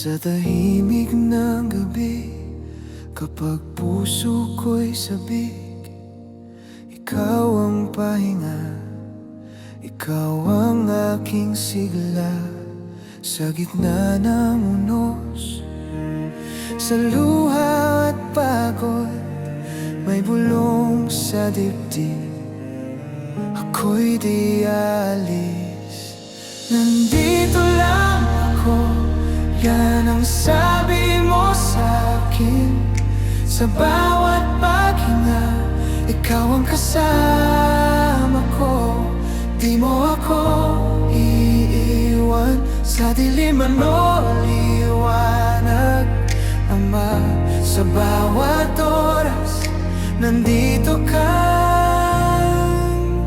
Sa tahimik ng gabi, kapag puso ko'y sabik, ikaw ang pahinga, ikaw ang aking sigla. Sa gitna ng unos, sa luha at pagod, may bulong sa dibdib, ako'y di alis. Nandito lang ako, yan ang sabi mo sa'kin. Sa bawat paghinga, ikaw ang kasama ko. Di mo ako iiwan sa dilim o liwanag, Ama. Sa bawat oras, nandito kang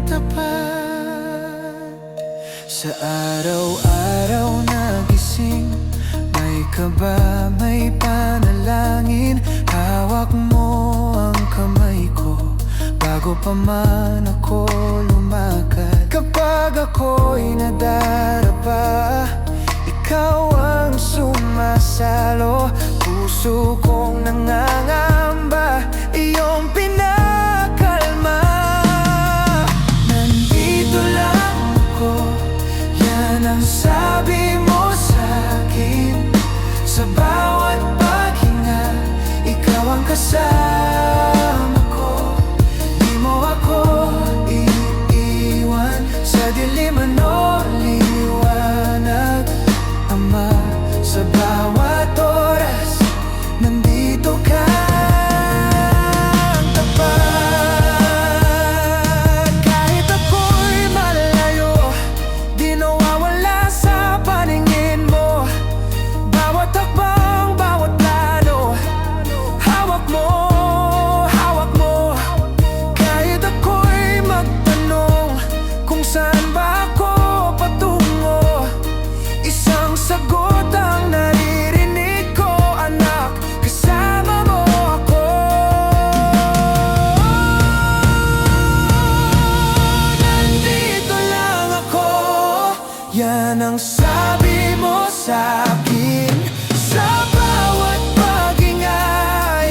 tapat. Sa araw-araw na gising, may kaba, may panalangin. Hawak mo ang kamay ko bago pa man ako lumakad. Kapag ako'y nadarapa, ikaw ang sumasalo. Puso kong nangangamba, iyong pinakalma. Nandito lang ako, yan ang sabi mo sa'kin. Sa bawat paghinga, ikaw ang kasama ko. Di mo ako iiwan sa dilim o liwanag, Ama. Sa bawat oras, nandito kang tapat. Kahit ako'y malayo, di nawawala sa paningin mo. Bawat hakbang, bawat plano, hawak mo, hawak mo. Kahit ako'y magtanong kung saan ba ako patungo, isang sagot ang naririnig ko, anak, kasama mo ako. Nandito lang ako, yan ang sabi mo sa'kin. Sa bawat paghinga,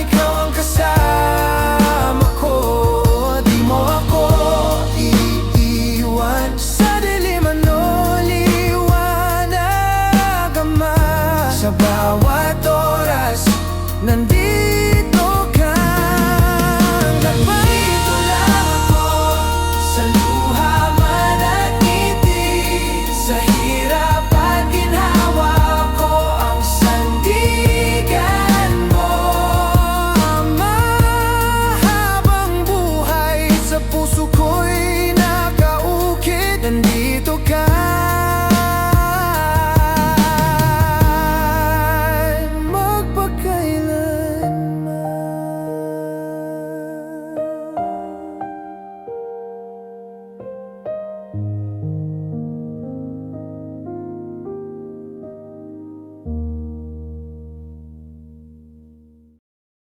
ikaw ang kasama ko. Di mo ako iiwan sa dilim o liwanag, Ama. Sa bawat oras, nandito